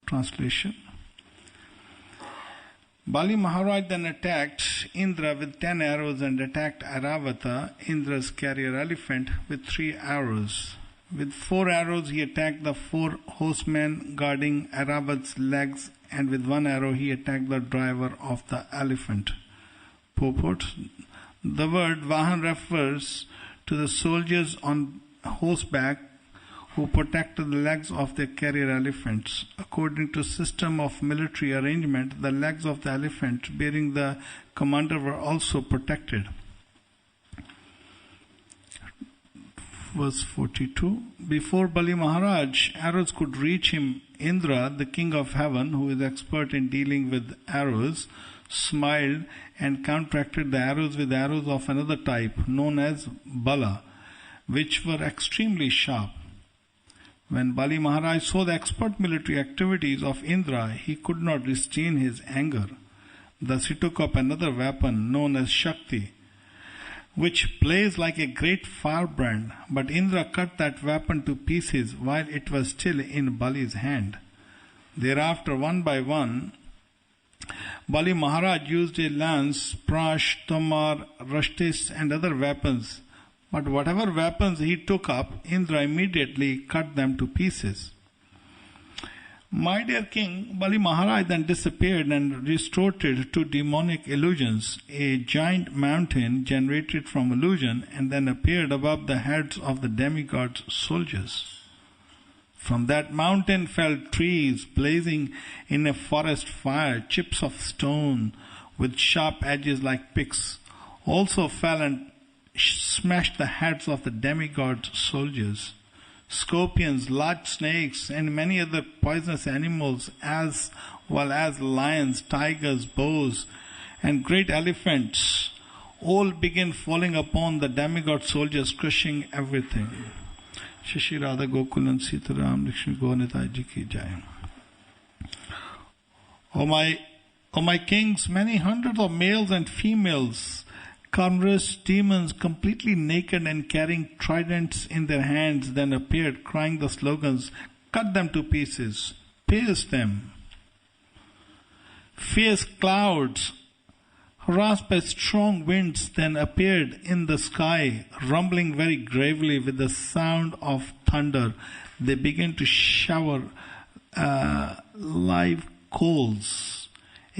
Translation. Bali Maharaj then attacked Indra with 10 arrows and attacked Airavata, Indra's carrier elephant, with 3 arrows. With 4 arrows he attacked the 4 horsemen guarding Airavata's legs, and with 1 arrow he attacked the driver of the elephant. Purport. The word Vahan refers to the soldiers on horseback who protected the legs of their carrier elephants. According to system of military arrangement, the legs of the elephant bearing the commander were also protected. Verse 42. Before Bali Maharaj, arrows could reach him. Indra, the king of heaven, who is expert in dealing with arrows, smiled and counteracted the arrows with arrows of another type, known as Bala, which were extremely sharp. When Bali Maharaj saw the expert military activities of Indra, he could not restrain his anger. Thus he took up another weapon known as Shakti, which blazed like a great firebrand, but Indra cut that weapon to pieces while it was still in Bali's hand. Thereafter, one by one, Bali Maharaj used a lance, prash, tomar, rashtis and other weapons. But whatever weapons he took up, Indra immediately cut them to pieces. My dear king, Bali Maharaj then disappeared and resorted to demonic illusions. A giant mountain generated from illusion and then appeared above the heads of the demigod's soldiers. From that mountain fell trees blazing in a forest fire, chips of stone with sharp edges like picks also fell and smashed the heads of the demigod's soldiers. Scorpions, large snakes, and many other poisonous animals, as well as lions, tigers, boars, and great elephants, all began falling upon the demigod soldiers, crushing everything. Shashi Radha Gokulan Sitaram Lakshmi Gaurnitai Ji ki jai. O my kings, many hundreds of males and females, carnivorous demons, completely naked and carrying tridents in their hands, then appeared, crying the slogans, cut them to pieces, pierce them. Fierce clouds, harassed by strong winds, then appeared in the sky, rumbling very gravely with the sound of thunder. They began to shower live coals.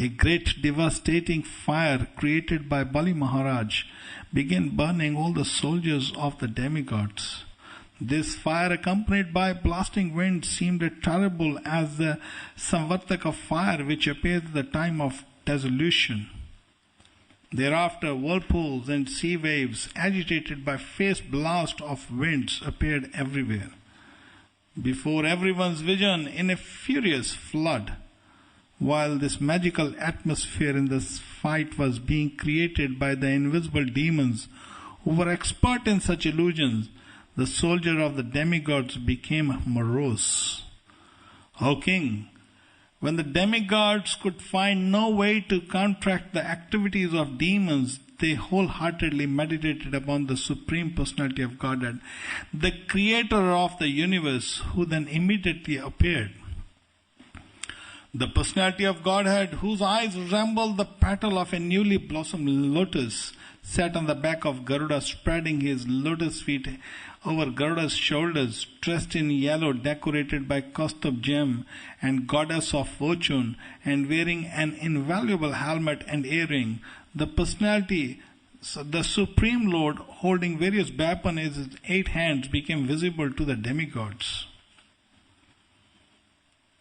A great devastating fire created by Bali Maharaj began burning all the soldiers of the demigods. This fire, accompanied by blasting wind, seemed terrible as the Samvartaka fire which appears at the time of dissolution. Thereafter, whirlpools and sea waves, agitated by fierce blast of winds, appeared everywhere. Before everyone's vision, in a furious flood, while this magical atmosphere in this fight was being created by the invisible demons who were expert in such illusions, the soldier of the demigods became morose. O king, when the demigods could find no way to counteract the activities of demons, they wholeheartedly meditated upon the Supreme Personality of Godhead, the creator of the universe, who then immediately appeared. The personality of Godhead, whose eyes resembled the petal of a newly blossomed lotus, sat on the back of Garuda, spreading his lotus feet over Garuda's shoulders, dressed in yellow, decorated by Kaustubh gem and goddess of fortune, and wearing an invaluable helmet and earring. The personality, the Supreme Lord, holding various weapons in his 8 hands, became visible to the demigods.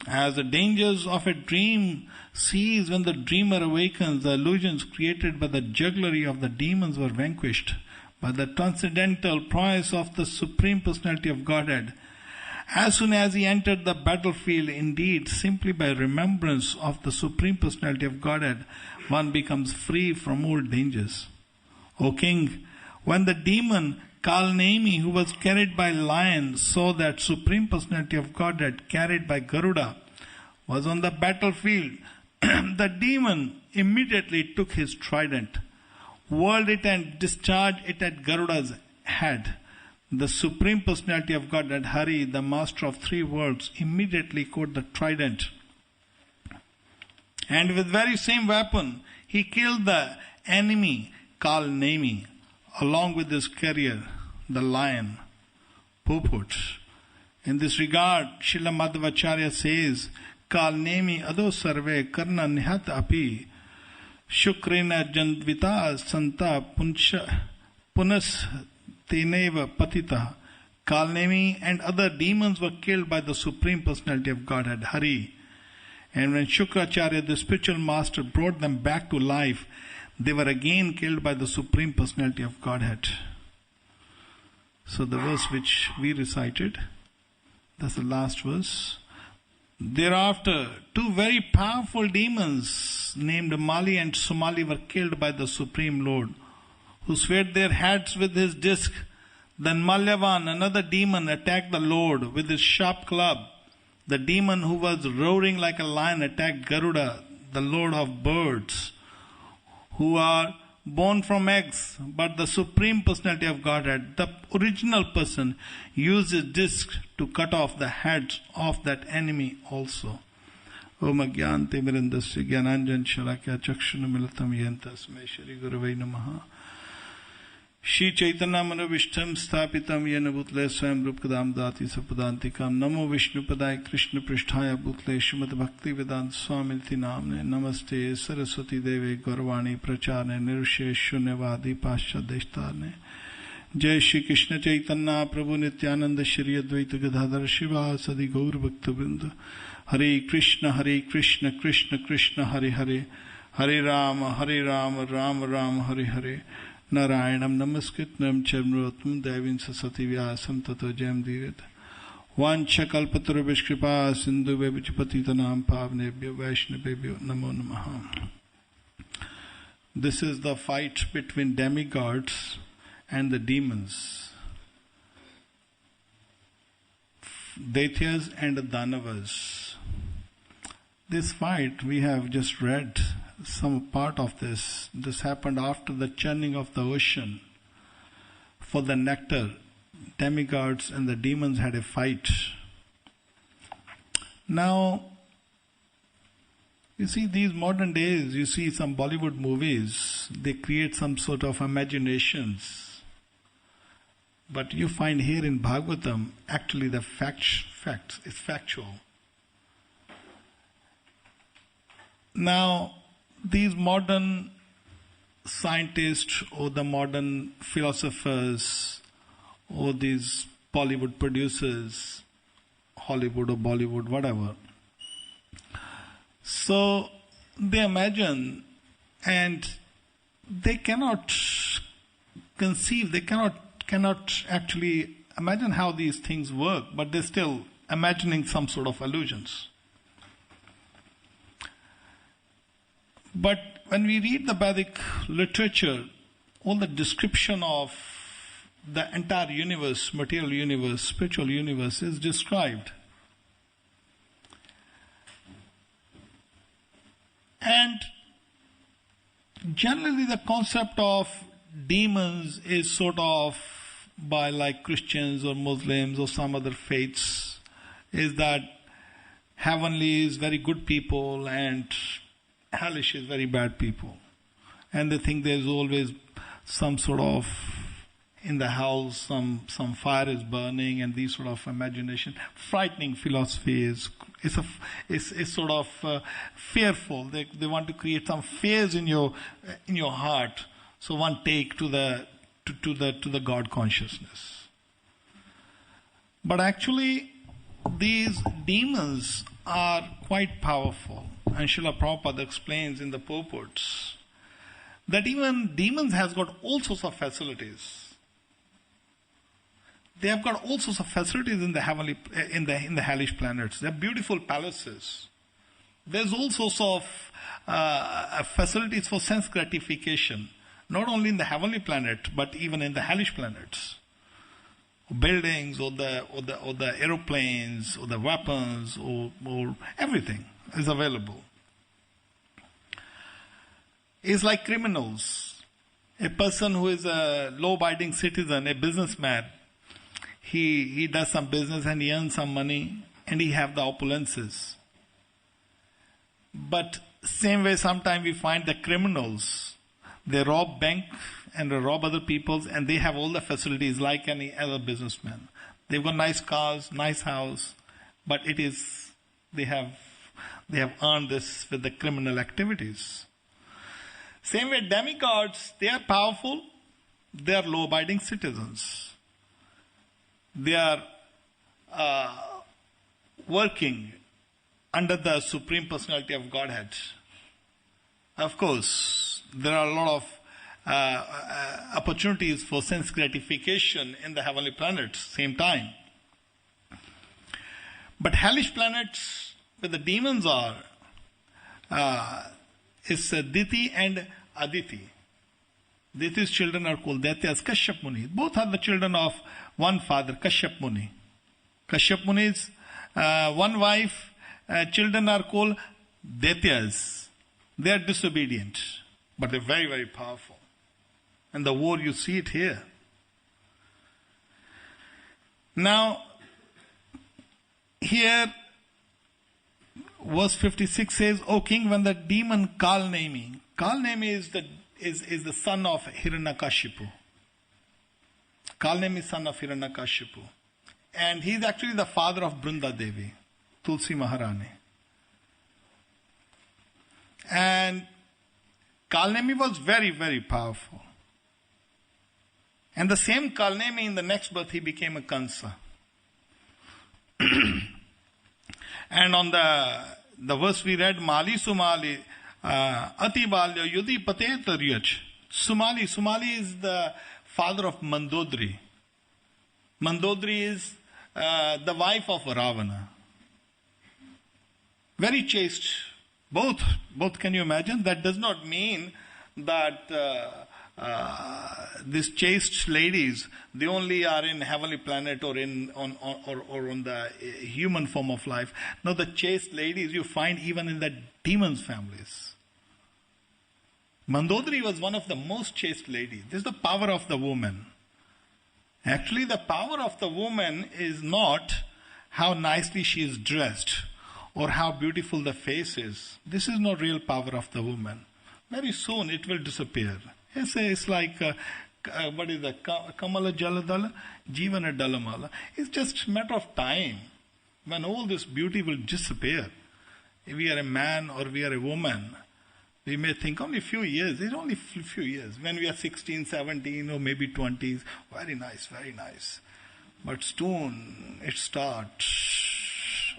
As the dangers of a dream cease when the dreamer awakens, the illusions created by the jugglery of the demons were vanquished by the transcendental prowess of the Supreme Personality of Godhead. As soon as he entered the battlefield, indeed, simply by remembrance of the Supreme Personality of Godhead, one becomes free from all dangers. O king, when the demon Kalnemi, who was carried by lion, saw that Supreme Personality of Godhead carried by Garuda was on the battlefield, the demon immediately took his trident, whirled it and discharged it at Garuda's head. The Supreme Personality of Godhead, Hari, the master of 3 worlds, immediately caught the trident And with very same weapon, he killed the enemy called Nemi, along with his carrier, the lion, Popot. In this regard, Srila Madhvacharya says, Kal Nemi ado sarve karna nihat api, Shukrena jandvita santa punas teneva patita. Kalnemi and other demons were killed by the Supreme Personality of Godhead, Hari. And when Shukracharya, the spiritual master, brought them back to life, they were again killed by the Supreme Personality of Godhead. So the verse which we recited, that's the last verse. Thereafter, two very powerful demons named Mali and Somali were killed by the Supreme Lord, who swept their heads with his disc. Then Malyavan, another demon, attacked the Lord with his sharp club. The demon who was roaring like a lion attacked Garuda, the Lord of birds, who are born from eggs. But the Supreme Personality of Godhead, the original person, used his disc to cut off the heads of that enemy also. Om Agyante Mirandasya Gyananjan Shalakya Chakshuna Milatam Yantasme Shri Guruvai Namaha. Shri Chaitanya Manavishtam Sthapitam Yena Bhutle Swayam Rupkadam Dati Sapadantikam Namo Vishnu Padai Krishna Pristhaya Bhutle Shrimad Bhakti Vedanta Swamiti Namne Namaste Saraswati Deve Gaurvani Pracharne Nirushe Shunyavadi Pascha Deshtarne Jai Shri Krishna Chaitanya Prabhu Nityananda Shri Advaita Gadadhar Shiva Sadi Gaur Bhakta Vrinda Hare Krishna Krishna Krishna Hare Hare Hare Rama Rama Rama Hare Hare Narayanam Namaskritnam Charmrottam Devin Sasati Vyasam Tato Jayam Divet Vancha Kalpatara Vishkripa Sindhu Vevichipatitanam Pavnebhyo Vaishnavebhyo Namo Namaha. This is the fight between demigods and the demons, Daityas and the Danavas. This fight we have just read some part of this. This happened after the churning of the ocean for the nectar. Demigods and the demons had a fight. Now, you see, these modern days, you see some Bollywood movies, they create some sort of imaginations. But you find here in Bhagavatam, actually the facts is factual. Now, these modern scientists or the modern philosophers or these Bollywood producers, Hollywood or Bollywood, whatever, so they imagine and they cannot conceive, they cannot actually imagine how these things work, but they're still imagining some sort of illusions. But when we read the Vedic literature, all the description of the entire universe, material universe, spiritual universe is described. And generally the concept of demons is sort of by like Christians or Muslims or some other faiths, is that heavenly is very good people and hellish is very bad people. And they think there's always some sort of, in the house, some fire is burning, and these sort of imagination. Frightening philosophy is sort of fearful. They want to create some fears in your heart. So one take to the God consciousness. But actually, these demons are quite powerful. And Srila Prabhupada explains in the purports that even demons has got all sorts of facilities. They have got all sorts of facilities in the heavenly, in the hellish planets. They have beautiful palaces. There's all sorts of facilities for sense gratification, not only in the heavenly planet, but even in the hellish planets. Buildings, or the aeroplanes, or the weapons, or everything is available. It's like criminals. A person who is a law-abiding citizen, a businessman, he does some business and he earns some money and he have the opulences. But Same way, sometimes we find the criminals. They rob bank and they rob other people's, and they have all the facilities like any other businessman. They've got nice cars, nice house, but they have earned this with the criminal activities. Same way, demigods, they are powerful, they are law-abiding citizens. They are working under the Supreme Personality of Godhead. Of course, there are a lot of opportunities for sense gratification in the heavenly planets, same time. But hellish planets where the demons are is Diti and Aditi. Diti's children are called Daityas, Kashyap Muni. Both are the children of one father, Kashyap Muni. Kashyap Muni's one wife, children are called Daityas. They are disobedient, but they're very, very powerful. And the war, you see it here. Now, here, verse 56 says, O king, when the demon Kalnemi is the son of Hiranyakashipu. Kalnemi is son of Hiranyakashipu. And he is actually the father of Brinda Devi, Tulsi Maharani. And Kalnemi was very, very powerful. And the same Kalnemi, in the next birth, he became a Kansa. And on the verse we read, Mali Sumali, Ati Balya Yudi Pate Taryach. Sumali is the father of Mandodri. Mandodri is the wife of Ravana. Very chaste. Both can you imagine? That does not mean that these chaste ladies, they only are in heavenly planet or on the human form of life. No, the chaste ladies you find even in the demons' families. Mandodari was one of the most chaste ladies. This is the power of the woman. Actually, the power of the woman is not how nicely she is dressed or how beautiful the face is. This is not real power of the woman. Very soon it will disappear. It's like, what is that? Kamala Jaladala, Jivana Dalamala. It's just a matter of time when all this beauty will disappear. If we are a man or we are a woman, we may think only a few years. It's only a few years. When we are 16, 17 or maybe 20s, very nice, very nice. But soon it starts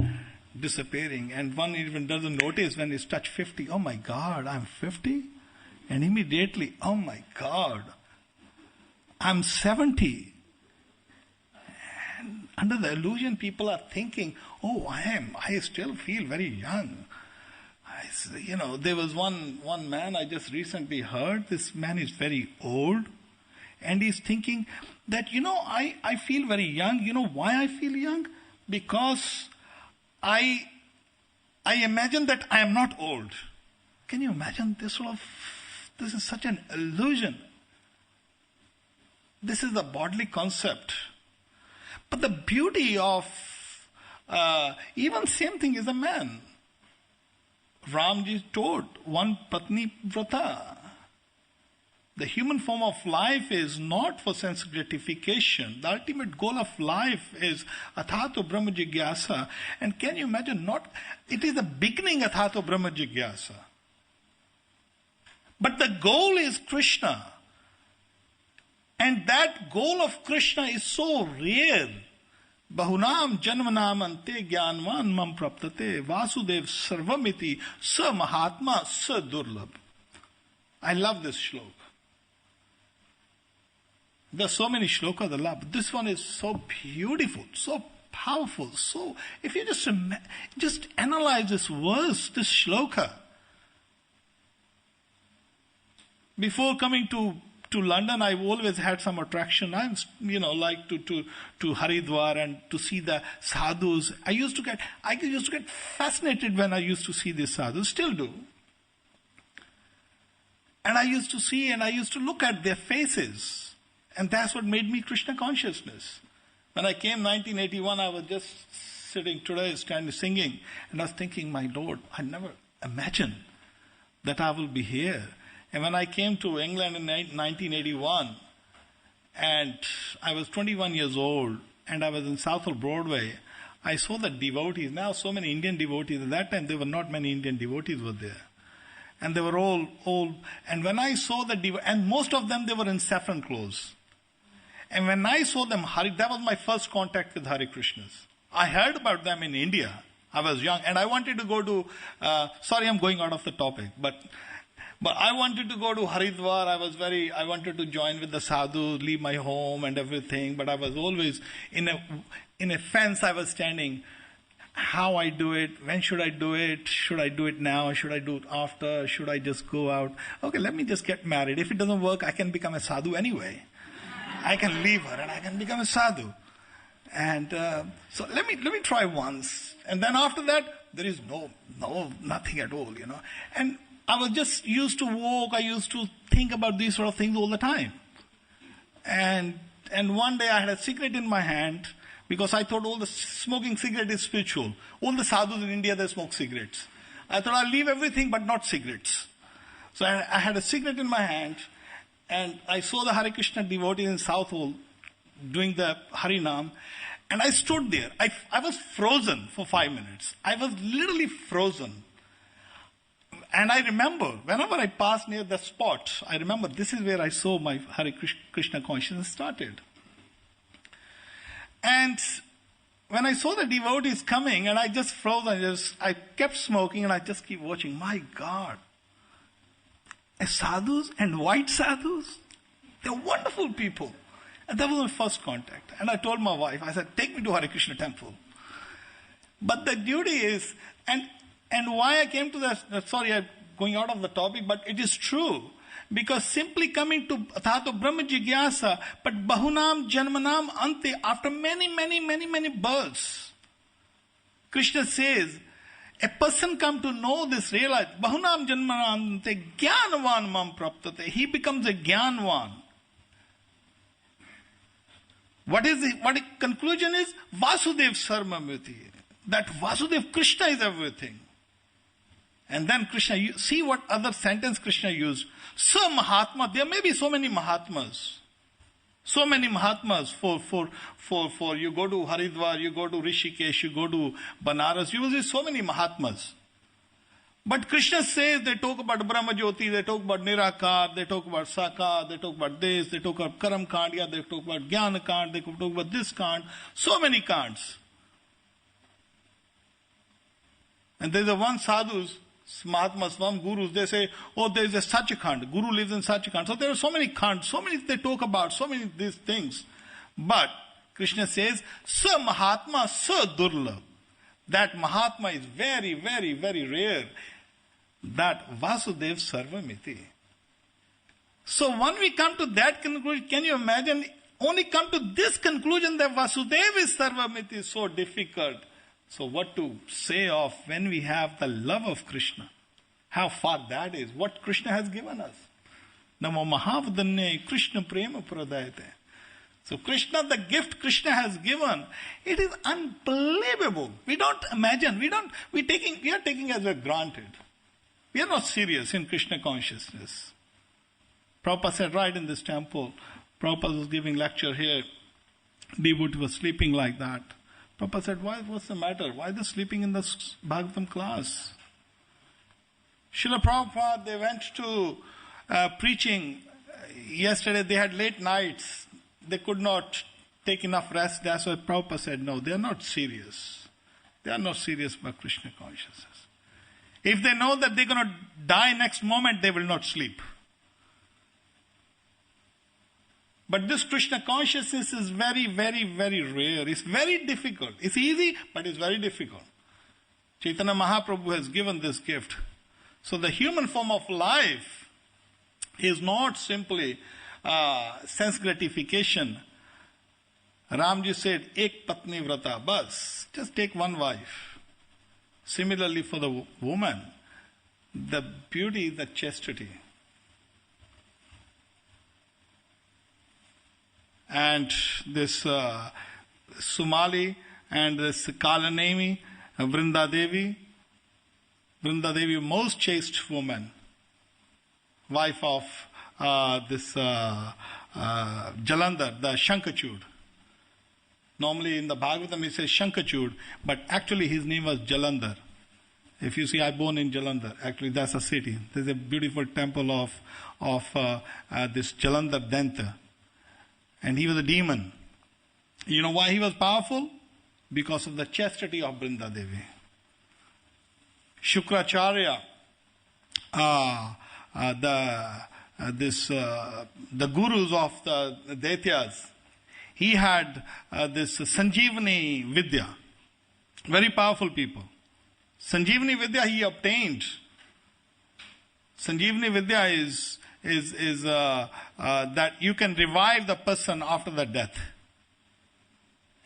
disappearing. And one even doesn't notice when it's touched 50. Oh my God, I'm 50? And immediately, oh my God, I'm 70. And under the illusion, people are thinking, oh, I still feel very young. There was one man I just recently heard. This man is very old. And he's thinking that, I feel very young. You know why I feel young? Because I imagine that I am not old. Can you imagine this is such an illusion. This is the bodily concept. But the beauty of, even same thing is a man. Ramji taught one Patni Vrata. The human form of life is not for sense gratification. The ultimate goal of life is Athato Brahma Jigyasa. And can you imagine it is the beginning Athato Brahma Jigyasa. But the goal is Krishna. And that goal of Krishna is so rare. Bahunam janmanam ante jnanvan mam praptate Vasudev sarvamiti sa mahatma sa durlabh. I love this shloka. There are so many shlokas I love. This one is so beautiful, so powerful. So, if you just analyze this verse, this shloka. Before coming to London, I've always had some attraction. I'm, like to Haridwar and to see the sadhus. I used to get fascinated when I used to see these sadhus, still do. And I used to see and I used to look at their faces. And that's what made me Krishna consciousness. When I came 1981, I was just sitting today, standing, singing. And I was thinking, my Lord, I never imagined that I will be here. And when I came to England in 1981, and I was 21 years old, and I was in Southall Broadway, I saw the devotees. Now so many Indian devotees. At that time there were not many Indian devotees were there. And they were all old. And when I saw and most of them, they were in saffron clothes. And when I saw them, that was my first contact with Hare Krishnas. I heard about them in India. I was young and I wanted to go to, sorry I'm going out of the topic, but I wanted to go to Haridwar. I wanted to join with the sadhus, leave my home and everything, but I was always in a fence I was standing. How I do it, when should I do it now, should I do it after, should I just go out? Okay, let me just get married. If it doesn't work, I can become a sadhu anyway. I can leave her and I can become a sadhu. And so let me try once. And then after that, there is nothing at all, And I was just used to walk, I used to think about these sort of things all the time. And one day I had a cigarette in my hand, because I thought all the smoking cigarette is spiritual. All the sadhus in India, they smoke cigarettes. I thought I'll leave everything but not cigarettes. So I had a cigarette in my hand, and I saw the Hare Krishna devotees in Southall doing the Harinam, and I stood there. I was frozen for 5 minutes. I was literally frozen. And I remember, whenever I passed near the spot, I remember this is where I saw my Hare Krishna consciousness started. And when I saw the devotees coming, and I just froze, I kept smoking, and I just keep watching. My God, sadhus and white sadhus, they're wonderful people. And that was my first contact. And I told my wife, I said, take me to Hare Krishna temple. But the duty is, and why I came to that, sorry, I'm going out of the topic, but it is true. Because simply coming to Athato Brahma Jigyasa, but Bahunam Janmanam Ante, after many births, Krishna says, a person come to know this, realize, Bahunam Janmanam Ante, Jnanavan Mam Praptate, he becomes a Jnanvan. What the conclusion is? Vasudev Sarvamiti. That Vasudev Krishna is everything. And then Krishna, see what other sentence Krishna used. So Mahatma, there may be so many Mahatmas. So many Mahatmas for you go to Haridwar, you go to Rishikesh, you go to Banaras, you will see so many Mahatmas. But Krishna says they talk about Brahma Jyoti, they talk about Nirakar, they talk about Sakar, they talk about this, they talk about Karam Kandya, they talk about Jnana Kand, they talk about this Kand, so many Kands. And there's a one sadhus, Mahatmas, some gurus, they say, oh, there is a Sachkhand. Guru lives in Sachkhand. So there are so many Khands, so many they talk about, so many these things. But Krishna says, Sa Mahatma, Sa Durlabh. That Mahatma is very, very, very rare. That Vasudev Sarvamiti. So when we come to that conclusion, can you imagine, only come to this conclusion that Vasudev is Sarvamiti is so difficult. So what to say of when we have the love of Krishna? How far that is, what Krishna has given us. Namo Mahavadanye Krishna Prema Pradayate. So Krishna, the gift Krishna has given, it is unbelievable. We don't imagine, we are taking as a granted. We are not serious in Krishna consciousness. Prabhupada said right in this temple, Prabhupada was giving lecture here, devotee was sleeping like that. Prabhupada said, what's the matter? Why are they sleeping in the Bhagavatam class? Srila Prabhupada, they went to preaching yesterday. They had late nights. They could not take enough rest. That's why Prabhupada said, no, they are not serious. They are not serious about Krishna consciousness. If they know that they're going to die next moment, they will not sleep. But this Krishna consciousness is very, very, very rare. It's very difficult. It's easy, but it's very difficult. Chaitanya Mahaprabhu has given this gift. So the human form of life is not simply sense gratification. Ramji said, Ek patni vrata, bas, just take one wife. Similarly for the woman, the beauty is the chastity. And this Sumali and this Kalanemi, Vrinda Devi, most chaste woman. wife of this Jalandhar, the Shankachud. Normally in the Bhagavatam it says Shankachud, but actually his name was Jalandhar. If you see, I born in Jalandhar. Actually, that's a city. There's a beautiful temple of this Jalandhar Danta. And he was a demon. You know why he was powerful? Because of the chastity of Brinda Devi. Shukracharya, the gurus of the Daityas, he had this Sanjeevani Vidya. Very powerful people. Sanjeevani Vidya he obtained. Sanjeevani Vidya is that you can revive the person after the death.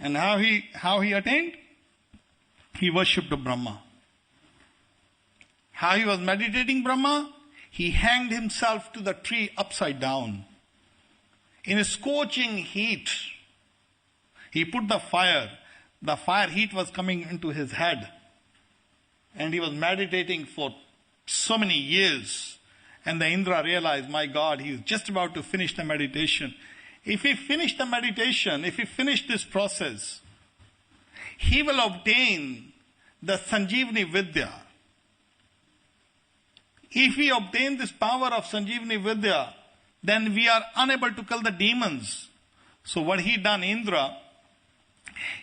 And how he attained? He worshipped Brahma. How he was meditating Brahma? He hanged himself to the tree upside down. In a scorching heat, he put the fire. The fire heat was coming into his head. And he was meditating for so many years. And the Indra realized, my God, he is just about to finish the meditation. If he finished the meditation, if he finished this process, he will obtain the Sanjeevani Vidya. If we obtain this power of Sanjeevani Vidya, then we are unable to kill the demons. So what he done, Indra,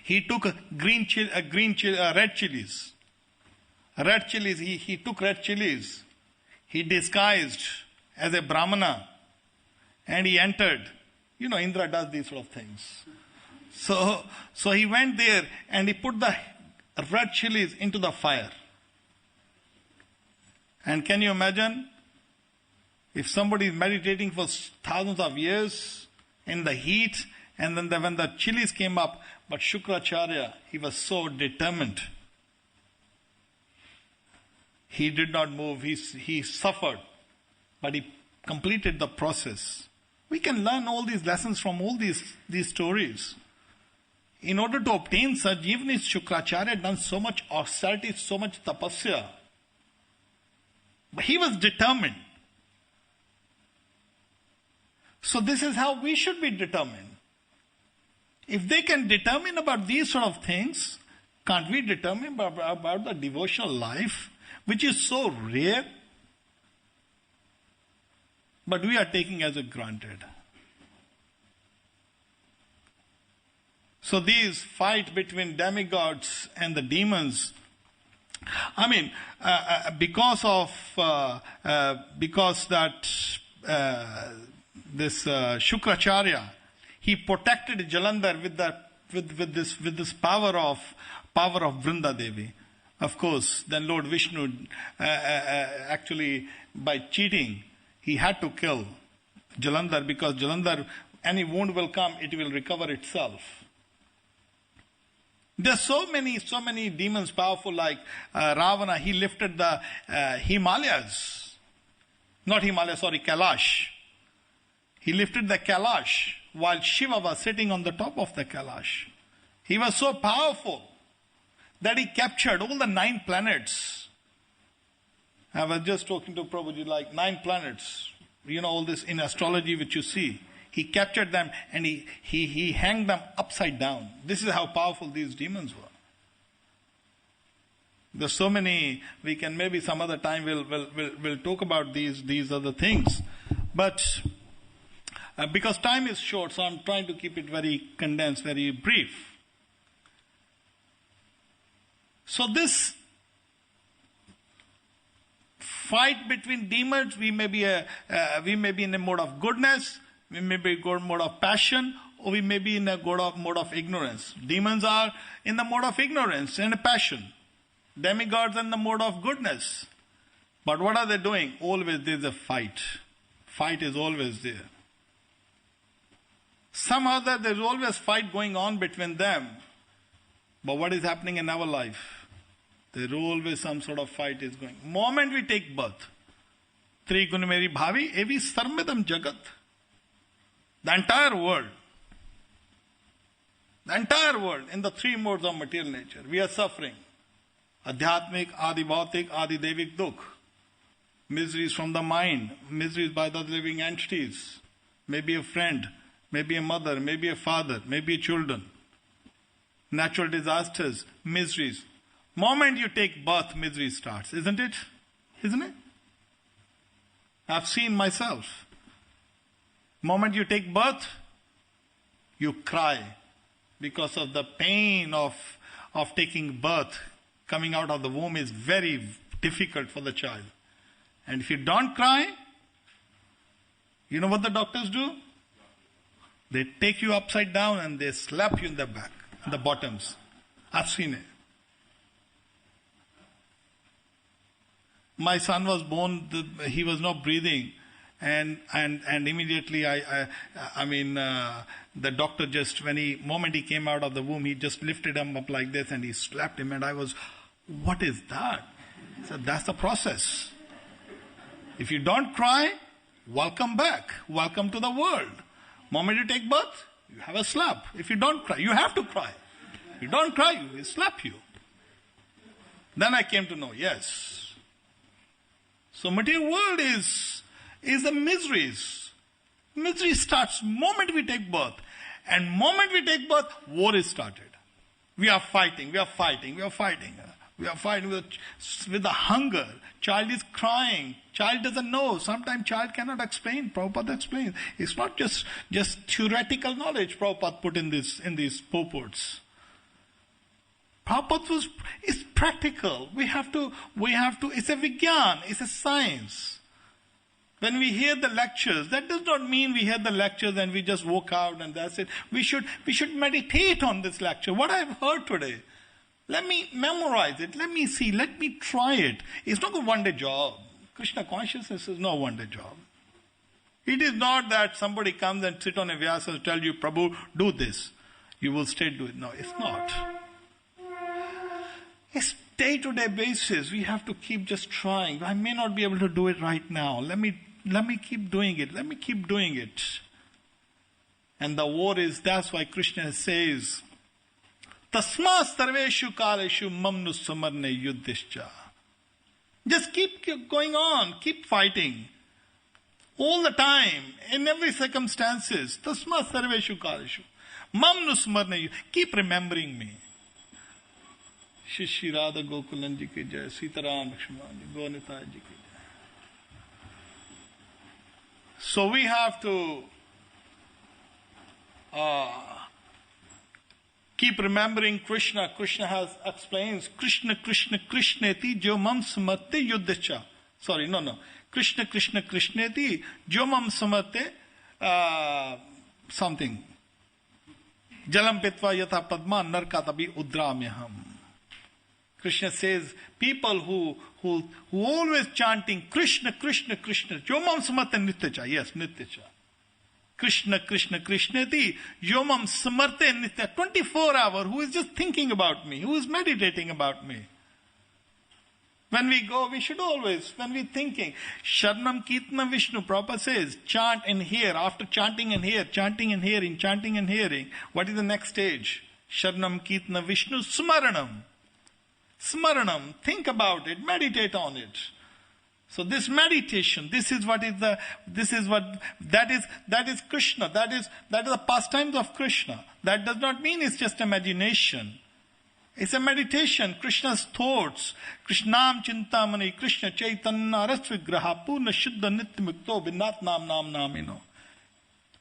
he took red chilies. Red chilies, he took red chilies. He disguised as a Brahmana and he entered. You know, Indra does these sort of things. So he went there and he put the red chilies into the fire. And can you imagine if somebody is meditating for thousands of years in the heat and then when the chilies came up, but Shukracharya, he was so determined. He did not move, he suffered, but he completed the process. We can learn all these lessons from all these stories. In order to obtain Sanjeevani, Shukracharya had done so much austerity, so much tapasya. But he was determined. So this is how we should be determined. If they can determine about these sort of things, can't we determine about the devotional life, which is so rare, but we are taking as a granted. So these fight between demigods and the demons, I mean, because this Shukracharya, he protected Jalandhar with this power of Brinda Devi. Of course, then Lord Vishnu, actually by cheating, he had to kill Jalandhar because Jalandhar, any wound will come, it will recover itself. There are so many demons powerful like Ravana. He lifted the Himalayas. Not Himalayas, sorry, Kailash. He lifted the Kailash while Shiva was sitting on the top of the Kailash. He was so powerful that he captured all the 9 planets. I was just talking to Prabhuji, like 9 planets. You know, all this in astrology which you see. He captured them and he hanged them upside down. This is how powerful these demons were. There's so many, we can maybe some other time we'll talk about these other things. But because time is short, so I'm trying to keep it very condensed, very brief. So this fight between demons, we may be in a mode of goodness, we may be in a mode of passion, or we may be in a mode of ignorance. Demons are in the mode of ignorance and passion. Demigods are in the mode of goodness. But what are they doing? Always there's a fight. Fight is always there. Somehow there's always fight going on between them. But what is happening in our life? There's always some sort of fight is going. Moment we take birth, Triguna Meri Bhavi, Evi Sarmadam Jagat. The entire world in the 3 modes of material nature, we are suffering. Adhyatmik, Adi Bhautik, Adi Devik Dukh. Miseries from the mind. Miseries by the living entities. Maybe a friend, maybe a mother, maybe a father, maybe children. Natural disasters, miseries. Moment you take birth, misery starts, isn't it? Isn't it? I've seen myself. Moment you take birth, you cry because of the pain of taking birth. Coming out of the womb is very difficult for the child. And if you don't cry, you know what the doctors do? They take you upside down and they slap you in the back, in the bottoms. I've seen it. My son was born, he was not breathing, and immediately the doctor just, moment he came out of the womb, he just lifted him up like this and he slapped him, and I was, what is that? He said, that's the process. If you don't cry, welcome back. Welcome to the world. Moment you take birth, you have a slap. If you don't cry, you have to cry. If you don't cry, we slap you. Then I came to know, yes. So material world is the miseries. Misery starts moment we take birth. And moment we take birth, war is started. We are fighting with the hunger. Child is crying. Child doesn't know. Sometimes child cannot explain. Prabhupada explains. It's not just theoretical knowledge Prabhupada put in these purports. Prabhupada is practical. We have to, it's a vigyan, it's a science. When we hear the lectures, that does not mean we hear the lectures and we just walk out and that's it. We should meditate on this lecture. What I've heard today, let me memorize it, let me see, let me try it. It's not a one-day job. Krishna consciousness is no one-day job. It is not that somebody comes and sit on a vyasa and tell you, Prabhu, do this. You will stay do it. No, it's not. It's day-to-day basis. We have to keep just trying. I may not be able to do it right now. Let me keep doing it. Let me keep doing it. And the war is, that's why Krishna says, Tasma sarveshu kaleshu mamnu samarne yuddhischa. Just keep going on. Keep fighting. All the time. In every circumstances. Tasma sarveshu kaleshu. Mamnu samarne. Keep remembering me. Shri Radha Gokulan ji ki jai, Sitaram Lakshman ji, Gonita ji ki jai. So we have to keep remembering Krishna. Krishna explains, Krishna Krishneti jo mam samate yuddhacha. Krishna Krishneti jo mam samate something. Jalam pitva yatha padma narka tabi udramyaham. Krishna says, people who always chanting Krishna, Yomam Samarte Nityacha. Yes, Nityacha. Krishna, Krishneti, Yomam Samarte Nitya. 24 hours, who is just thinking about me, who is meditating about me. When we go, we should always, when we're thinking, Sharnam Kirtana Vishnu, Prabhupada says, chant and hear. After chanting and hear, chanting and hearing, chanting and hearing, what is the next stage? Sharnam Kirtana Vishnu Smaranam. Smaranam, think about it, meditate on it. So this meditation, that is Krishna, that is the pastimes of Krishna. That does not mean it's just imagination. It's a meditation, Krishna's thoughts. Krishnam Chintamani, Krishna Chaitanya Rasvigraha, Purna Shuddha Nityamukto, Vinatnam Nam Namino.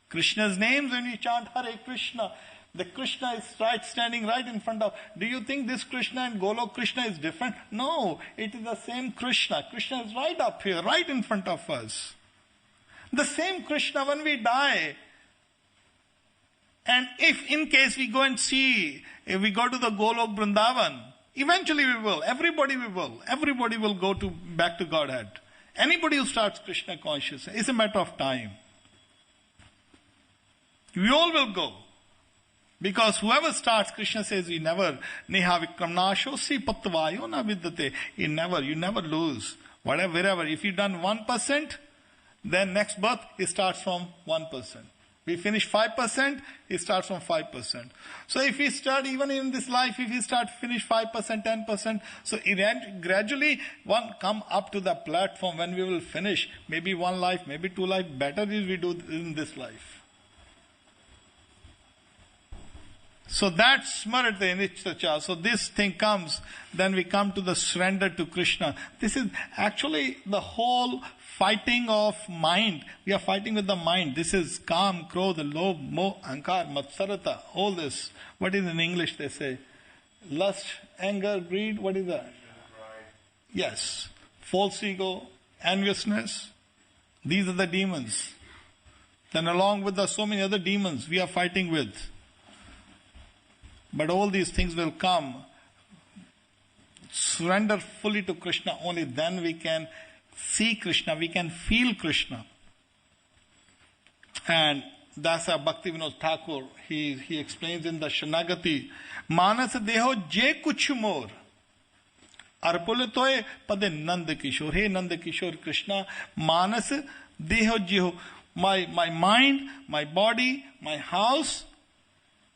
Krishna's names, when we chant Hare Krishna, the Krishna is standing right in front of. Do you think this Krishna and Golok Krishna is different? No, it is the same Krishna. Krishna is right up here, right in front of us. The same Krishna when we die. And if in case we go and see, if we go to the Golok Vrindavan, eventually we will. Everybody will go back to Godhead. Anybody who starts Krishna consciousness, it's a matter of time. We all will go. Because whoever starts, Krishna says, we never, neha vikramnasho si pattvayo na vidyate. You never lose. Wherever, if you've done 1%, then next birth, it starts from 1%. We finish 5%, he starts from 5%. So if we start, even in this life, if we start finish 5%, 10%, so gradually one come up to the platform when we will finish, maybe one life, maybe two life, better is we do in this life. So that's Smarate Nichacha. So this thing comes, then we come to the surrender to Krishna. This is actually the whole fighting of mind. We are fighting with the mind. This is Kam, Krodha, Lobh, Moh, Ankar, Matsarata. All this. What is in English they say? Lust, anger, greed. What is that? Yes. False ego, enviousness. These are the demons. Then along with the so many other demons we are fighting with. But all these things will come. Surrender fully to Krishna. Only then we can see Krishna. We can feel Krishna. And that's a Bhakti Vinod Thakur. He explains in the Shanagati. Manas deho je kuch more. Arpulatoye pade Nanda Kishore. Hey Nanda Kishore Krishna. Manas deho jeho. My mind, my body, my house.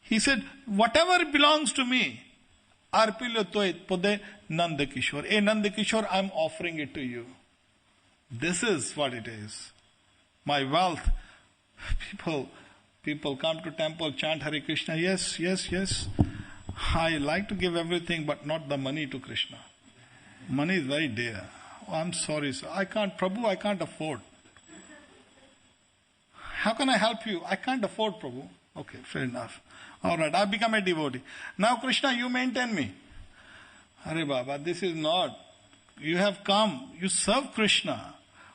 He said, whatever belongs to me, Arpilatoye pade Nanda Kishore. Hey Nanda Kishore, I'm offering it to you. This is what it is. My wealth. People come to temple, chant Hare Krishna. Yes. I like to give everything, but not the money to Krishna. Money is very dear. Oh, I'm sorry, sir. Prabhu, I can't afford. How can I help you? I can't afford, Prabhu. Okay, fair enough. Alright, I've become a devotee. Now Krishna, you maintain me. Hare Baba, this is not. You have come, you serve Krishna.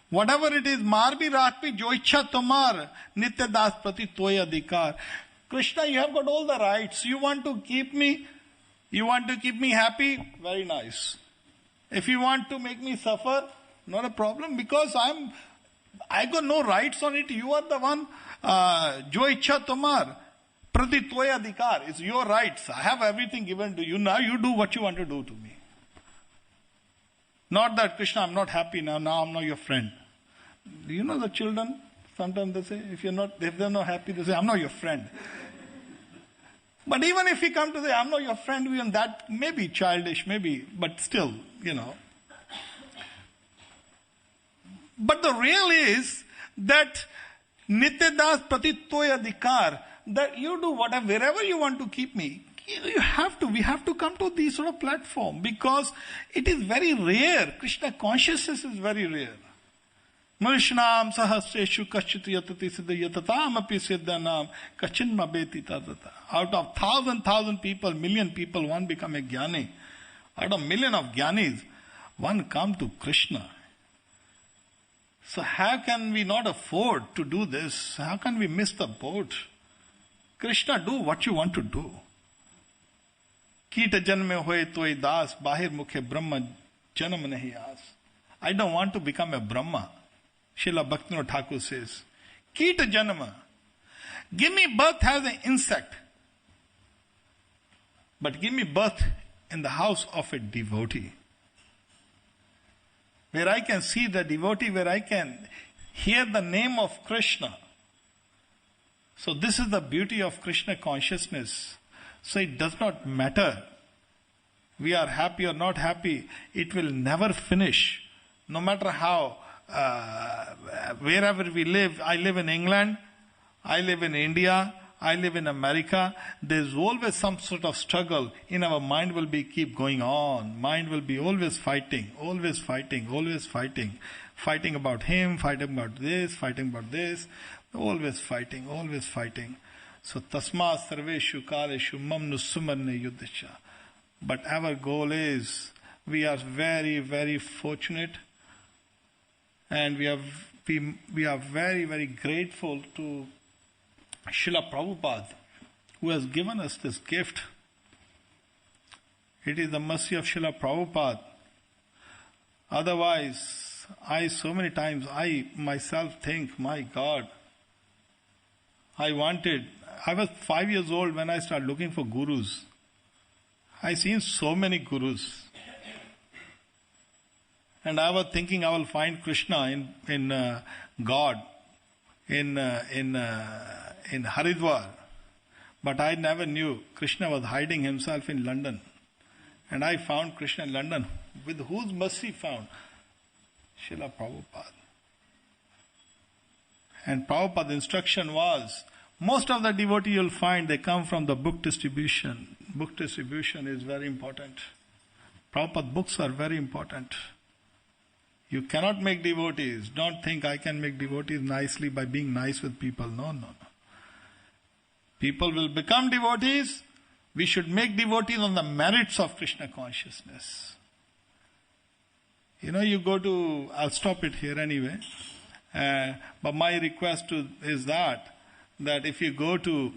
Whatever it is, Marbi Rakpi Jo Ichha Tomar, Nitya Das Prati Toya Adhikar. Krishna, you have got all the rights. You want to keep me happy? Very nice. If you want to make me suffer, not a problem, because I got no rights on it. You are the one, Jo Ichha Tomar. Prati Toya Adhikar. It's your rights. I have everything given to you. Now you do what you want to do to me. Not that, Krishna, I'm not happy now I'm not your friend. Do you know the children? Sometimes they say, if they're not happy, they say, I'm not your friend. But even if we come to say, I'm not your friend, even that may be childish, but still, But the real is that Nityadas Pratittoya Adhikar, that you do whatever, wherever you want to keep me, we have to come to this sort of platform, because it is very rare. Krishna consciousness is very rare. Manishnam sahasreshu kashchit yatati siddha yatatam api siddhanam kachin mabeti tatata. Out of thousand people, million people, one become a jnani. Out of million of jnanis, one come to Krishna. So how can we not afford to do this? How can we miss the boat? Krishna, do what you want to do. Kita janme hoye toy das, bahir mukhe Brahma janam nahi aas. I don't want to become a Brahma. Srila Bhaktivinoda Thakur says, Kita janma. Give me birth as an insect. But give me birth in the house of a devotee. Where I can see the devotee, where I can hear the name of Krishna. So this is the beauty of Krishna consciousness. So it does not matter. We are happy or not happy. It will never finish. No matter how, wherever we live. I live in England. I live in India. I live in America. There's always some sort of struggle. In our mind will be keep going on. Mind will be always fighting. Fighting about him, fighting about this. Always fighting. So tasma sarveshu kaleshu mam nusumarne yuddhacha. But our goal is, we are very, very fortunate, and we are very, very grateful to Srila Prabhupada, who has given us this gift. It is the mercy of Srila Prabhupada. Otherwise, so many times I myself think, my God, I was 5 years old when I started looking for gurus. I seen so many gurus. And I was thinking I will find Krishna in God. in Haridwar. But I never knew Krishna was hiding himself in London. And I found Krishna in London. With whose mercy found? Srila Prabhupada. And Prabhupada's instruction was, most of the devotees you'll find, they come from the book distribution. Book distribution is very important. Prabhupada books are very important. You cannot make devotees. Don't think I can make devotees nicely by being nice with people. No, no, no. People will become devotees. We should make devotees on the merits of Krishna consciousness. You go to, I'll stop it here anyway. But my request is that if you go to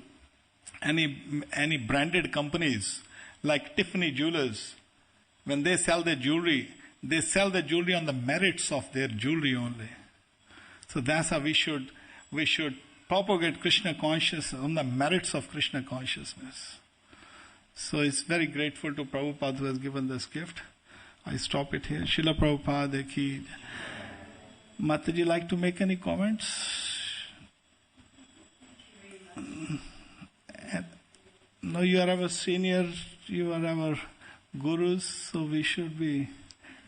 any branded companies like Tiffany Jewelers, when they sell their jewelry on the merits of their jewelry only. So that's how we should propagate Krishna consciousness on the merits of Krishna consciousness. So it's very grateful to Prabhupada who has given this gift. I stop it here. Srila Prabhupada ki. Mataji, like to make any comments? No, you are our senior, you are our gurus, so we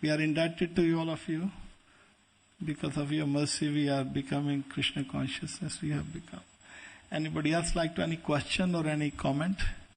are indebted to you, all of you. Because of your mercy, we are becoming Krishna consciousness, we have become. Anybody else like to any question or any comment?